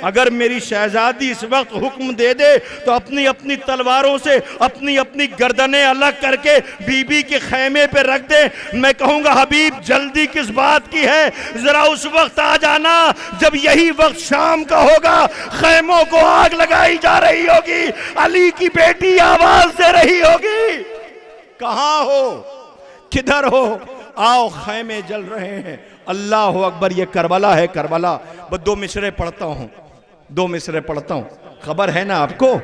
अगर मेरी शहजादी इस वक्त हुक्म दे दे तो अपनी अपनी तलवारों से अपनी अपनी गर्दनें अलग करके बीबी के खैमे पे रख दे। मैं कहूंगा हबीब जल्दी किस बात की है? जरा उस वक्त आ जाना जब यही वक्त शाम का होगा, खैमों को आग लगाई जा रही होगी, अली की बेटी आवाज दे रही होगी, कहां हो, किधर हो? आओ खैमे जल रहे हैं। अल्लाह अकबर। ये करबला है, करबला। बस 2 मिसरे पढ़ता हूँ, 2 मिसरे पढ़ता हूँ। खबर है ना आपको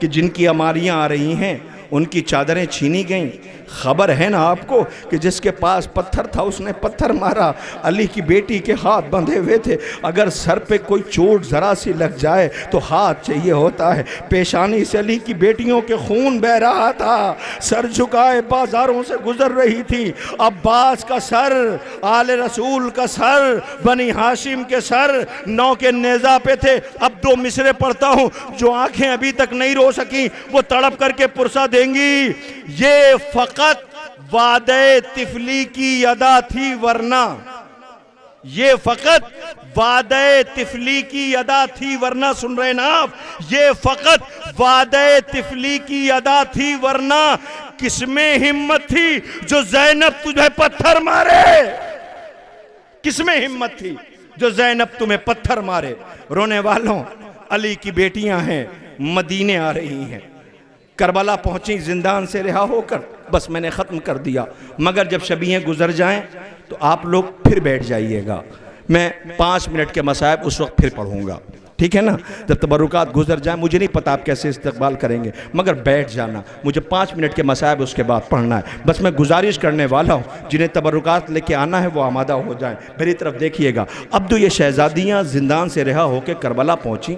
कि जिनकी अमारियाँ आ रही हैं उनकी चादरें छीनी गईं। खबर है ना आपको कि जिसके पास पत्थर था उसने पत्थर मारा। अली की बेटी के हाथ बंधे हुए थे, अगर सर पे कोई चोट ज़रा सी लग जाए तो हाथ चाहिए होता है। पेशानी से अली की बेटियों के खून बह रहा था, सर झुकाए बाजारों से गुजर रही थी। अब्बास का सर, आले रसूल का सर, बनी हाशिम के सर 9 के नेज़ा पे थे। अब 2 मिसरे पढ़ता हूँ, जो आंखें अभी तक नहीं रो सकी वो तड़प करके पुरसा देंगी। ये फकत वादे तिफली की अदा थी वरना, ये फकत वादे तिफली की अदा थी वरना, सुन रहे ना आप? ये फकत वादे तिफली की अदा थी वरना, किसमें हिम्मत थी जो ज़ैनब तुझे पत्थर मारे? किसमें हिम्मत थी जो ज़ैनब तुम्हें पत्थर मारे? रोने वालों, अली की बेटियां हैं, मदीने आ रही हैं। करबला पहुंची जिंदान से रिहा होकर। बस मैंने ख़त्म कर दिया, मगर जब शबीहें गुजर जाएं तो आप लोग फिर बैठ जाइएगा। मैं 5 मिनट के मसाइब उस वक्त फिर पढ़ूंगा, ठीक है ना? जब तबरुकात गुजर जाए, मुझे नहीं पता आप कैसे इस्तकबाल करेंगे, मगर बैठ जाना। मुझे 5 मिनट के मसाइब उसके बाद पढ़ना है। बस मैं गुजारिश करने वाला हूँ, जिन्हें तबरुकात लेके आना है वो आमादा हो जाएं। मेरी तरफ देखिएगा। अब तो ये शहजादियाँ जिंदान से रिहा होकर करबला पहुँची।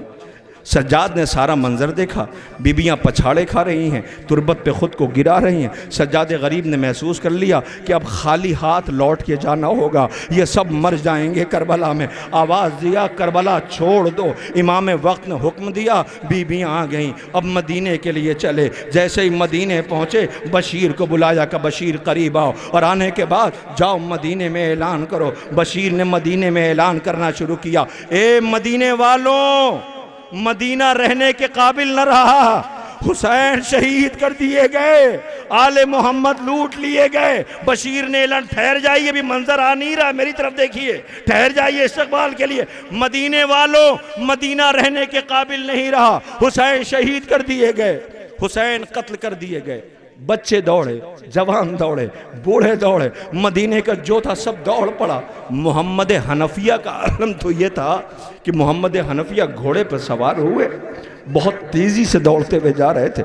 सज्जाद ने सारा मंजर देखा। बीबियाँ पछाड़े खा रही हैं, तुरबत पे ख़ुद को गिरा रही हैं। सज्जाद गरीब ने महसूस कर लिया कि अब खाली हाथ लौट के जाना होगा, ये सब मर जाएंगे करबला में। आवाज़ दिया, करबला छोड़ दो। इमाम वक्त ने हुक्म दिया, बीबियाँ आ गईं। अब मदीने के लिए चले। जैसे ही मदीने पहुँचे, बशीर को बुलाया कि बशीर करीब आओ, और आने के बाद जाओ मदीने में ऐलान करो। बशीर ने मदीने में ऐलान करना शुरू किया, ए मदीने वालों, मदीना रहने के काबिल न रहा। हुसैन शहीद कर दिए गए, आले मोहम्मद लूट लिए गए। बशीर ने ऐलान, ठहर जाइए, अभी मंजर आ नहीं रहा, मेरी तरफ देखिए, ठहर जाइए इस्तकबाल के लिए। मदीने वालों, मदीना रहने के काबिल नहीं रहा, हुसैन शहीद कर दिए गए, हुसैन कत्ल कर दिए गए। बच्चे दौड़े, जवान दौड़े, बूढ़े दौड़े, मदीने का जो था सब दौड़ पड़ा। मोहम्मद हनफिया का आलम तो ये था कि मोहम्मद हनफिया घोड़े पर सवार हुए, बहुत तेज़ी से दौड़ते हुए जा रहे थे।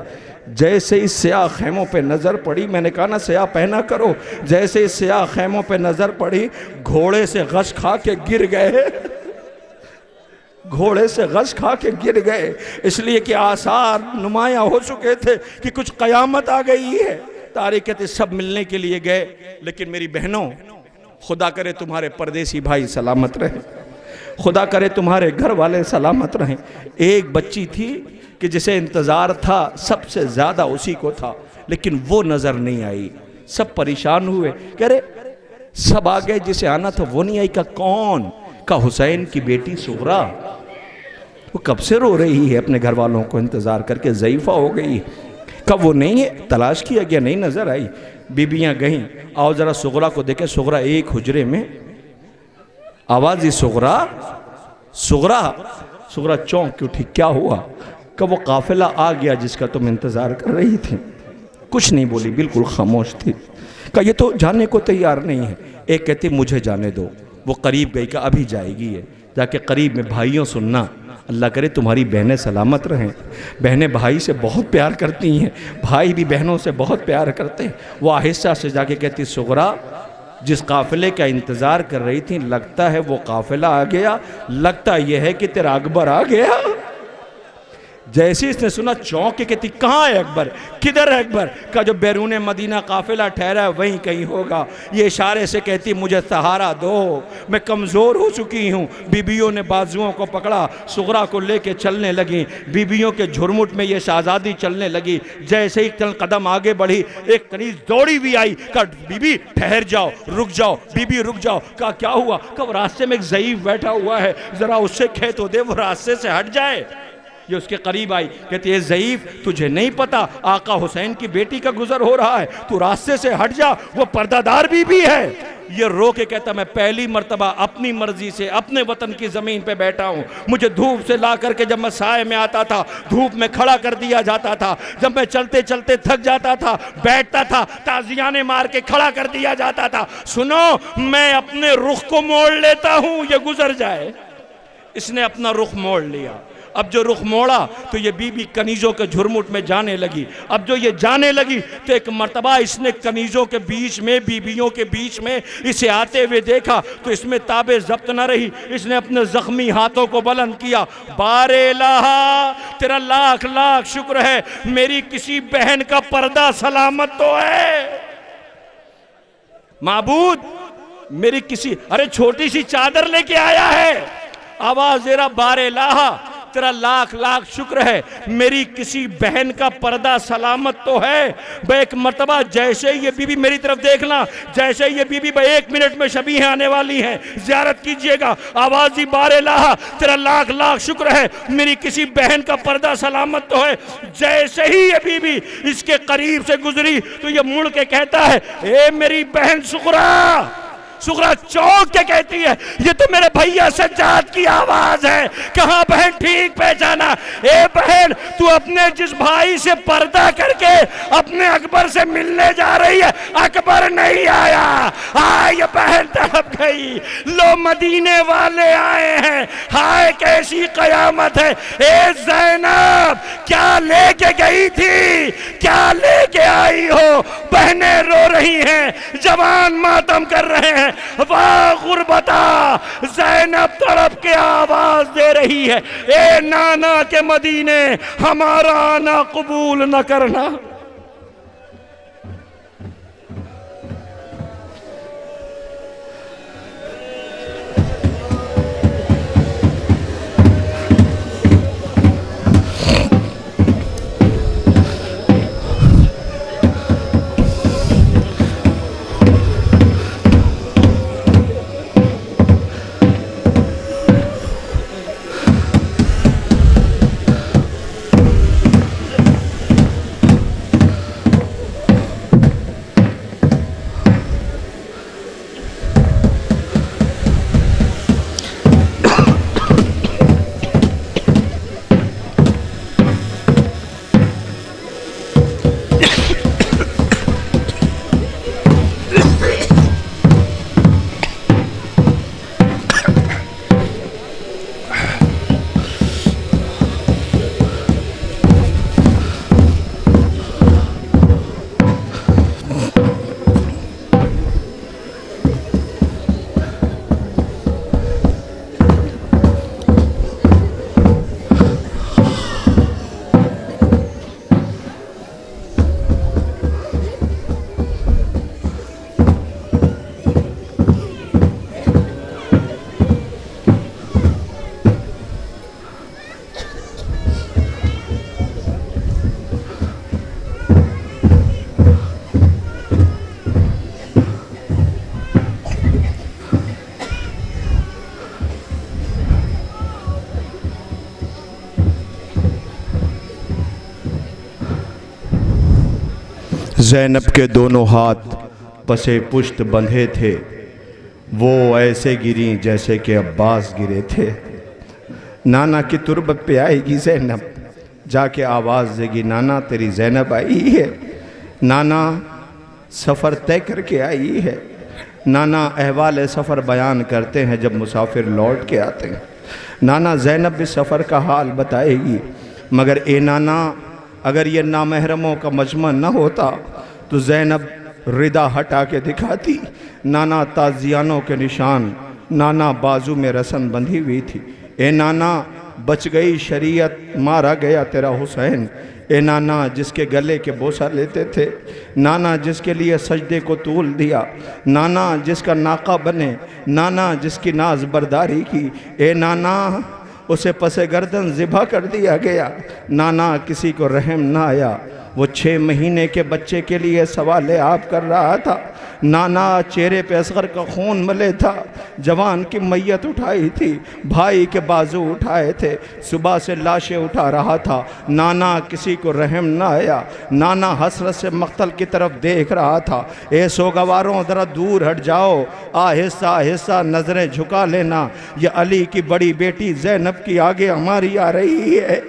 जैसे ही स्याह खैमों पे नज़र पड़ी, मैंने कहा ना स्याह पहना करो, जैसे ही स्याह खैमों पे नज़र पड़ी, घोड़े से गश खा के गिर गए, घोड़े से गश खा के गिर गए, इसलिए कि आसार नुमाया हो चुके थे कि कुछ क़यामत आ गई है। तारीख़ कहते सब मिलने के लिए गए, लेकिन मेरी बहनों, खुदा करे तुम्हारे परदेसी भाई सलामत रहे, खुदा करे तुम्हारे घर वाले सलामत रहें। एक बच्ची थी कि जिसे इंतज़ार था सबसे ज़्यादा उसी को था, लेकिन वो नज़र नहीं आई। सब परेशान हुए, कह रहे सब आ गए, जिसे आना था वो नहीं आई। का कौन? का हुसैन की बेटी सुगरा, वो कब से रो रही है अपने घर वालों को इंतज़ार करके, ज़ईफ़ा हो गई। कब वो नहीं है, तलाश किया गया, नहीं नज़र आई। बीबियाँ गईं, आओ ज़रा सुगरा को देखें। सुगरा एक हुजरे में, आवाज़ ही सुगरा सुगरा। सुगरा चौंक के उठी, क्या हुआ? कब वो काफिला आ गया जिसका तुम इंतज़ार कर रही थी। कुछ नहीं बोली, बिल्कुल खामोश थी। कहा ये तो जाने को तैयार नहीं है। एक कहती मुझे जाने दो, वो करीब गई, का अभी जाएगी है। जाके करीब में, भाइयों सुनना, अल्लाह करे तुम्हारी बहनें सलामत रहें। बहनें भाई से बहुत प्यार करती हैं, भाई भी बहनों से बहुत प्यार करते हैं। वो आहिस्ता से जाके कहती सुगरा, जिस काफ़िले का इंतज़ार कर रही थी, लगता है वो काफ़िला आ गया, लगता यह है कि तेरा अकबर आ गया। जैसे इसने सुना चौंक के कहती कहाँ है अकबर, किधर है अकबर? का जो बैरून मदीना काफ़िला ठहरा है वहीं कहीं होगा। ये इशारे से कहती मुझे सहारा दो, मैं कमज़ोर हो चुकी हूँ। बीबियों ने बाजुओं को पकड़ा, सुगरा को लेके चलने लगी। बीबियों के झुरमुट में ये शहज़ादी चलने लगी। जैसे ही चंद कदम आगे बढ़ी, एक कनीज़ दौड़ी भी आई। कहा बीबी ठहर जाओ, रुक जाओ, बीबी रुक जाओ। कहा क्या हुआ? कब रास्ते में एक ज़ईफ़ बैठा हुआ है, ज़रा उससे कह तो दे वो रास्ते से हट जाए। ये उसके करीब आई, कहती है ज़ईफ़ तुझे नहीं पता आका हुसैन की बेटी का गुजर हो रहा है, तू रास्ते से हट जा, वो पर्दादार बीबी है। ये रो के कहता मैं पहली मर्तबा अपनी मर्जी से अपने वतन की ज़मीन पे बैठा हूँ। मुझे धूप से ला करके जब मैं साए में आता था, धूप में खड़ा कर दिया जाता था। जब मैं चलते चलते थक जाता था, बैठता था, ताज़ियाने मार के खड़ा कर दिया जाता था। सुनो, मैं अपने रुख को मोड़ लेता हूँ, ये गुजर जाए। इसने अपना रुख मोड़ लिया। अब जो रुख मोड़ा तो ये बीबी कनीज़ों के झुरमुट में जाने लगी। अब जो ये जाने लगी तो एक मर्तबा इसने कनीज़ों के बीच में, बीबियों के बीच में इसे आते हुए देखा तो इसमें ताबे ज़ब्त न रही। इसने अपने ज़ख्मी हाथों को बुलंद किया, बारे इलाहा तेरा लाख लाख शुक्र है, मेरी किसी बहन का पर्दा सलामत तो है। माबूद मेरी किसी, अरे छोटी सी चादर लेके आया है। आवाज़ जरा बारे इलाहा तेरा लाख लाख शुक्र है, मेरी किसी बहन का पर्दा सलामत तो है। भाई एक मर्तबा जैसे ही ये बीबी मेरी तरफ देखना, जैसे ही ये बीबी भाई 1 मिनट में शबीह आने वाली है, ज़ियारत कीजिएगा। आवाज़ ही बारे लाहा तेरा लाख लाख शुक्र है, मेरी किसी बहन का पर्दा सलामत तो है। जैसे ही ये बीबी इसके करीब से गुजरी तो ये मुड़ के कहता है ए मेरी बहन सुगरा। सुगरा चौंक के कहती है ये तो मेरे भैया सज्जाद की आवाज है। कहाँ बहन, ठीक पहचाना। ए बहन, तू अपने जिस भाई से पर्दा करके अपने अकबर से मिलने जा रही है, अकबर नहीं आया। ये बहन तड़प गई। लो मदीने वाले आए हैं, हाय कैसी कयामत है। ए ज़ैनब, क्या लेके गई थी, क्या लेके आई हो? बहनें रो रही हैं, जवान मातम कर रहे हैं। वाह गुरबता, ज़ैनब तड़प के आवाज दे रही है ए नाना के मदीने, हमारा आना कबूल न करना। ज़ैनब के दोनों हाथ पसे पुश्त बंधे थे, वो ऐसे गिरी जैसे कि अब्बास गिरे थे। नाना की तुरबत पे आएगी ज़ैनब, जाके आवाज़ देगी नाना तेरी ज़ैनब आई है, नाना सफ़र तय करके आई है। नाना अहवाल सफ़र बयान करते हैं जब मुसाफिर लौट के आते हैं। नाना ज़ैनब भी सफ़र का हाल बताएगी, मगर ए नाना अगर ये नामहरमों का मजमा न होता तो ज़ैनब रिदा हटा के दिखाती। नाना ताजियानों के निशान, नाना बाजू में रसन बंधी हुई थी। ए नाना बच गई शरीयत, मारा गया तेरा हुसैन। ए नाना जिसके गले के बोसा लेते थे, नाना जिसके लिए सजदे को तूल दिया, नाना जिसका नाका बने, नाना जिसकी नाज बरदारी की, ए नाना उसे पसे गर्दन ज़िबा कर दिया गया। नाना किसी को रहम ना आया, वो 6 महीने के बच्चे के लिए सवाल आप कर रहा था। नाना चेहरे पे असगर का खून मले था, जवान की मैयत उठाई थी, भाई के बाजू उठाए थे, सुबह से लाशें उठा रहा था। नाना किसी को रहम ना आया, नाना हसरत से मख्तल की तरफ देख रहा था। ए सोगवारों ज़रा दूर हट जाओ, आहिस्ता आहिस्ता नज़रें झुका लेना, ये अली की बड़ी बेटी ज़ैनब की आगे हमारी आ रही है।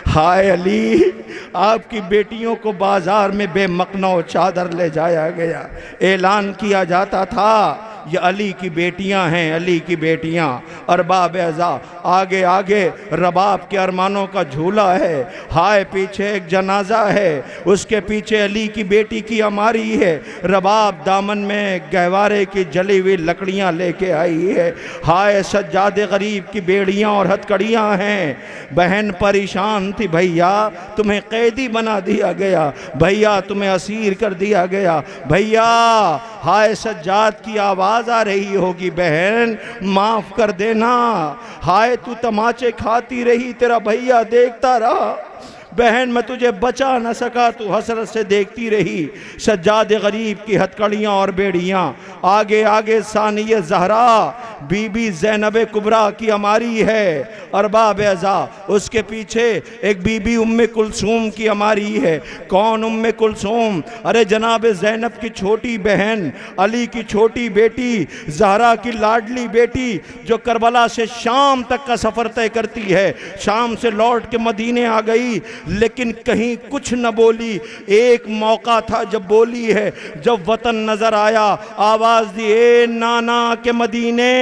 हाय अली, आपकी बेटियों को बाज़ार में बेमकनौ चादर ले जाया गया, ऐलान किया जाता था ये अली की बेटियां हैं, अली की बेटियां। अरबाब अज़ा आगे आगे रबाब के अरमानों का झूला है, हाय पीछे एक जनाजा है, उसके पीछे अली की बेटी की अमारी है। रबाब दामन में गहवारे की जली हुई लकड़ियां लेके आई है, हाय सज्जादे गरीब की बेड़ियां और हथकड़ियां हैं। बहन परेशान थी, भैया तुम्हें कैदी बना दिया गया, भैया तुम्हें असीर कर दिया गया, भैया हाय सज्जाद की आवाज़ आ रही होगी, बहन माफ़ कर देना। हाय तू तमाचे खाती रही, तेरा भैया देखता रहा, बहन मैं तुझे बचा न सका, तू हसरत से देखती रही। सज्जाद गरीब की हथकड़ियाँ और बेड़ियाँ, आगे आगे सानिय ज़हरा बीबी ज़ैनब कुबरा की अमारी है। अरबाब अज़ा उसके पीछे एक बीबी उम्मे कुलसूम की अमारी है। कौन उम्मे कुलसूम? अरे जनाब ज़ैनब की छोटी बहन, अली की छोटी बेटी, ज़हरा की लाडली बेटी, जो करबला से शाम तक का सफ़र तय करती है। शाम से लौट के मदीने आ गई, लेकिन कहीं कुछ न बोली। एक मौका था जब बोली है, जब वतन नजर आया, आवाज दी, ए नाना के मदीने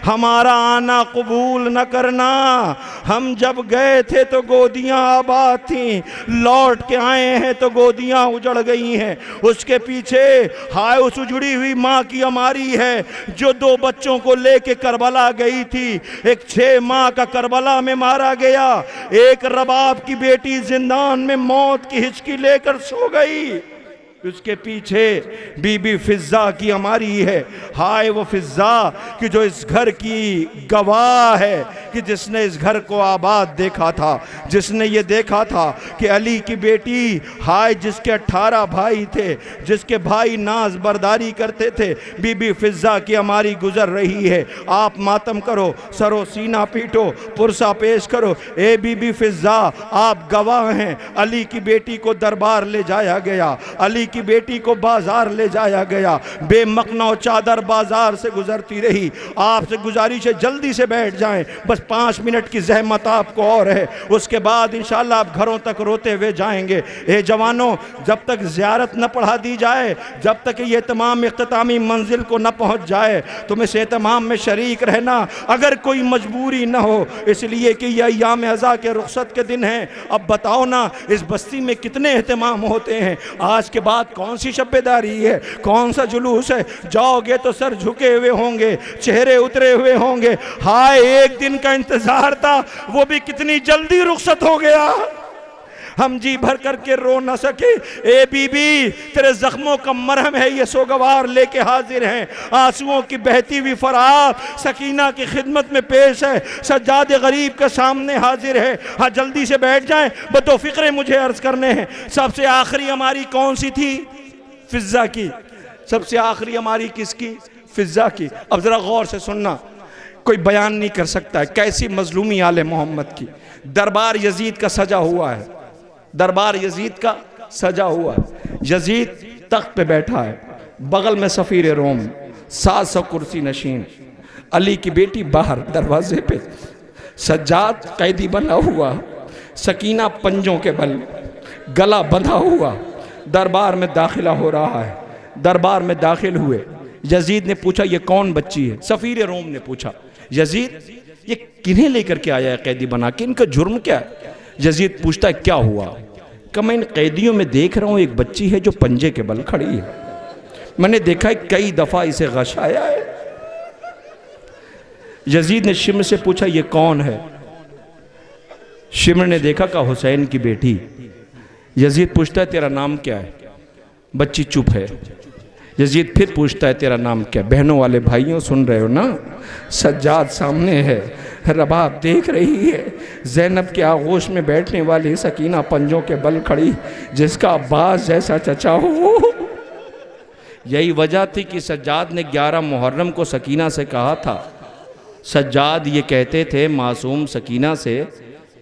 हमारा आना कबूल न करना। हम जब गए थे तो गोदियां आबाद थीं, लौट के आए हैं तो गोदियां उजड़ गई हैं। उसके पीछे हाय उस उजड़ी हुई माँ की अमारी है, जो 2 बच्चों को लेके करबला गई थी। एक 6 माह का करबला में मारा गया, एक रबाब की बेटी जिंदान में मौत की हिचकी लेकर सो गई। उसके पीछे बीबी फिजा की अमारी है। हाय वो फिजा कि जो इस घर की गवाह है, कि जिसने इस घर को आबाद देखा था, जिसने ये देखा था कि अली की बेटी, हाय जिसके 18 भाई थे, जिसके भाई नाज बरदारी करते थे, बीबी फिजा की अमारी गुजर रही है। आप मातम करो, सरो सीना पीटो, पुरसा पेश करो। ए बीबी फिजा आप गवाह हैं, अली की बेटी को दरबार ले जाया गया, अली की बेटी को बाजार ले जाया गया, बेमकनौ चादर बाजार से गुजरती रही। आपसे गुजारिश है जल्दी से बैठ जाएं, बस 5 मिनट की जहमत आपको और है, उसके बाद इंशाल्लाह आप घरों तक रोते हुए जाएंगे। ए जवानों, जब तक ज़ियारत न पढ़ा दी जाए, जब तक ये तमाम इख्तितामी मंजिल को न पहुंच जाए, तुम इस एहतमाम में शरीक रहना, अगर कोई मजबूरी न हो, इसलिए कि यह अय्याम अज़ा के रुखसत के दिन हैं। अब बताओ ना, इस बस्ती में कितने एहतमाम होते हैं, आज के बाद कौन सी शब्बेदारी है, कौन सा जुलूस है? जाओगे तो सर झुके हुए होंगे, चेहरे उतरे हुए होंगे। हाय एक दिन का इंतजार था, वो भी कितनी जल्दी रुखसत हो गया, हम जी भर करके रो न सके। ए बीबी तेरे जख्मों का मरहम है, ये सोगवार लेके हाजिर हैं, आंसुओं की बहती हुई फरात सकीना की खिदमत में पेश है, सज्जाद गरीब के सामने हाजिर है। हाँ जल्दी से बैठ जाएं, बदो फिक्रे मुझे अर्ज करने हैं। सबसे आखिरी हमारी कौन सी थी? फिजा की। सबसे आखिरी हमारी किसकी? फिजा की। अब जरा गौर से सुनना, कोई बयान नहीं कर सकता है कैसी मजलूमी आले मोहम्मद की। दरबार यजीद का सजा हुआ है, दरबार यजीद का सजा हुआ। यजीद तख्त पे बैठा है, बगल में सफ़ीर रोम, 700 कुर्सी नशीन, अली की बेटी बाहर दरवाजे पे, सज्जाद कैदी बना हुआ, सकीना पंजों के बल, गला बंधा हुआ, दरबार में दाखिला हो रहा है। दरबार में दाखिल हुए। यजीद ने पूछा ये कौन बच्ची है? सफ़ीर रोम ने पूछा, यजीद ये किन्हें लेकर के आया है कैदी बना के, इनका जुर्म क्या है? यजीद पूछता है क्या हुआ? कि मैं इन कैदियों में देख रहा हूँ एक बच्ची है जो पंजे के बल खड़ी है, मैंने देखा है कई दफ़ा इसे गश आया है। यजीद ने शिम्र से पूछा ये कौन है? शिम्र ने देखा का हुसैन की बेटी। यजीद पूछता है तेरा नाम क्या है? बच्ची चुप है। यजीद फिर पूछता है तेरा नाम क्या? बहनों वाले भाइयों सुन रहे हो ना, सज्जाद सामने है, रबाब देख रही है, ज़ैनब के आगोश में बैठने वाली सकीना पंजों के बल खड़ी, जिसका अब्बास जैसा चचा हो। यही वजह थी कि सज्जाद ने 11 मुहर्रम को सकीना से कहा था। सज्जाद ये कहते थे मासूम सकीना से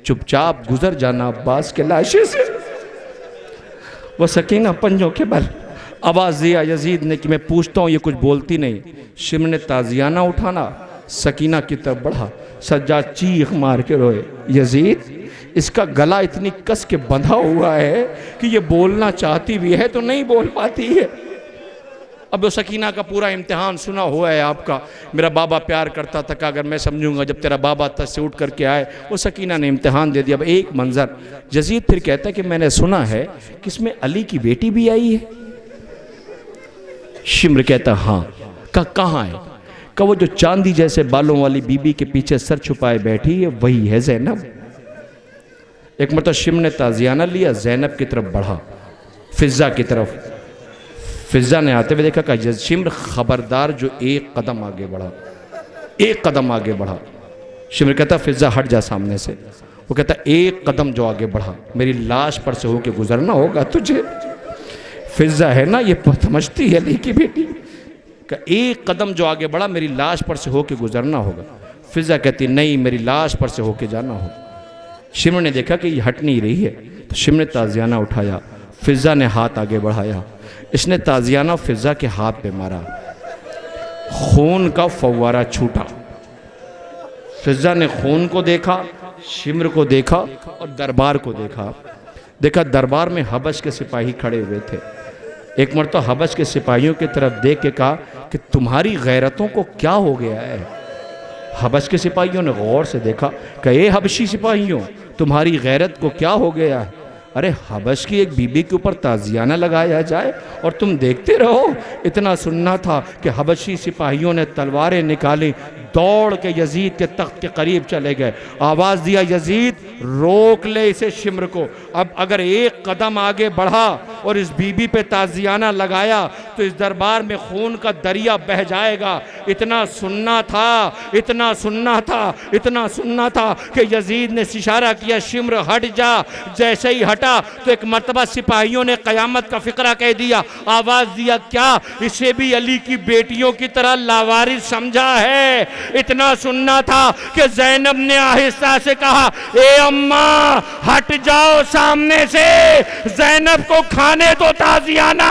चुपचाप गुजर जाना अब्बास के लाशे से। वो सकीना पंजों के बल। आवाज़ दिया यजीद ने कि मैं पूछता हूँ, ये कुछ बोलती नहीं। शिम्र ने ताजियाना उठाना, सकीना की तरफ बढ़ा। सज्जाद चीख मार के रोए, यजीद इसका गला इतनी कस के बंधा हुआ है कि ये बोलना चाहती भी है तो नहीं बोल पाती है। अब वो सकीना का पूरा इम्तिहान सुना हुआ है आपका। मेरा बाबा प्यार करता था, अगर मैं समझूंगा जब तेरा बाबा तस से उठ करके आए। वो सकीना ने इम्तिहान दे दिया। अब एक मंजर, यजीद फिर कहता है कि मैंने सुना है कि इसमें अली की बेटी भी आई है। शिम्र कहता हाँ। कहाँ है? का वो जो चांदी जैसे बालों वाली बीबी के पीछे सर छुपाए बैठी है वही है ज़ैनब। एक मरतबा शिम्र ने ताजियाना लिया, ज़ैनब की तरफ बढ़ा, फिज़ा की तरफ। फिज़ा ने आते हुए देखा कि शिम्र खबरदार जो एक कदम आगे बढ़ा, एक कदम आगे बढ़ा। शिम्र कहता फिज़ा हट जा सामने से। वो कहता एक कदम जो आगे बढ़ा मेरी लाश पर से होके गुजरना होगा तुझे। फिज़ा है ना ये समझती है अली की बेटी का, एक कदम जो आगे बढ़ा मेरी लाश पर से होके गुजरना होगा। फिज़ा कहती नहीं, मेरी लाश पर से होके जाना होगा। शिम्र ने देखा कि ये हट नहीं रही है तो शिम्र ने ताजियाना उठाया, फिज़ा ने हाथ आगे बढ़ाया, इसने ताजियाना फिज़ा के हाथ पे मारा, खून का फव्वारा छूटा। फिज़ा ने खून को देखा, शिम्र को देखा और दरबार को देखा। देखा दरबार में हबश के सिपाही खड़े हुए थे। एक मरतबा हबश के सिपाहियों की तरफ देख के कहा कि तुम्हारी गैरतों को क्या हो गया है? हबश के सिपाहियों ने गौर से देखा कि ए हबशी सिपाहियों तुम्हारी गैरत को क्या हो गया है? अरे हबश की एक बीबी के ऊपर ताजियाना लगाया जाए और तुम देखते रहो। इतना सुनना था कि हबशी सिपाहियों ने तलवारें निकाली, दौड़ के यजीद के तख्त के करीब चले गए। आवाज़ दिया यजीद रोक ले इसे शिम्र को। अब अगर एक कदम आगे बढ़ा और इस बीबी पे ताजियाना लगाया तो इस दरबार में खून का दरिया बह जाएगा। इतना सुनना था, इतना सुनना था, इतना सुनना था कि यजीद ने इशारा किया शिम्र हट जा। जैसे ही हटा तो एक मर्तबा सिपाहियों ने क़यामत का फ़िक्रा कह दिया। आवाज़ दिया क्या इसे भी अली की बेटियों की तरह लावारिस समझा है? इतना सुनना था कि ज़ैनब ने आहिस्ता से कहा ए अम्मा हट जाओ सामने से, ज़ैनब को खाने दो ताजियाना।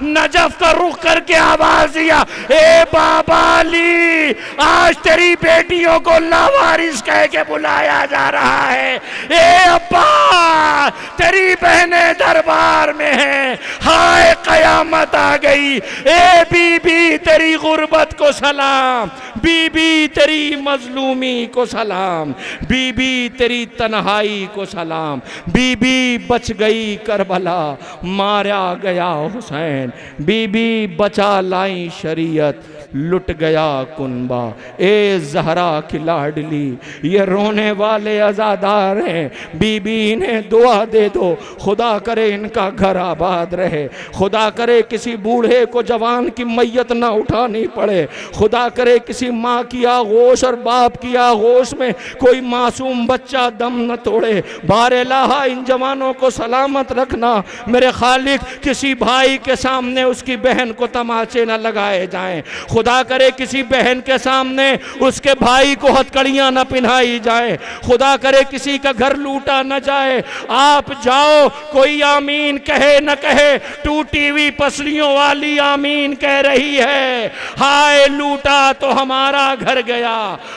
नजफ का रुख करके आवाज दिया ए बाबा अली आज तेरी बेटियों को लावारिस कह के बुलाया जा रहा है। ए अब्बा तेरी बहनें दरबार में हैं, हाय कयामत आ गई। ए बीबी तेरी गुर्बत को सलाम, बीबी तेरी मजलूमी को सलाम, बीबी तेरी तन्हाई को सलाम। बीबी बच गई करबला, मारा गया हुसैन, बीबी बचा लाई शरीयत, लुट गया कुनबा। ए जहरा की लाडली ये रोने वाले अज़ादार हैं, बीबी इन्हें दुआ दे दो, खुदा करे इनका घर आबाद रहे, खुदा करे किसी बूढ़े को जवान की मैयत ना उठानी पड़े, खुदा करे किसी माँ की आगोश और बाप की आगोश में कोई मासूम बच्चा दम न तोड़े। बारे लाहा इन जवानों को सलामत रखना मेरे खालिक, किसी भाई के सामने उसकी बहन को तमाचे न लगाए जाएं। खुदा करे किसी बहन के सामने उसके भाई को हथकड़ियां न पिन्हाई जाए, खुदा करे किसी का घर लूटा न जाए। आप जाओ, कोई आमीन कहे न कहे, टूटी हुई पसलियों वाली आमीन कह रही है। हाय लूटा तो हमारा घर गया,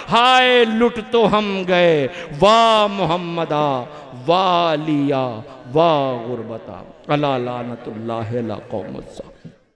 हाय लुट तो हम गए, वाह मोहम्मदा वालिया वाह गुरबता, अला लानतुल्लाहि अला कौमुज़्ज़ालिमीन।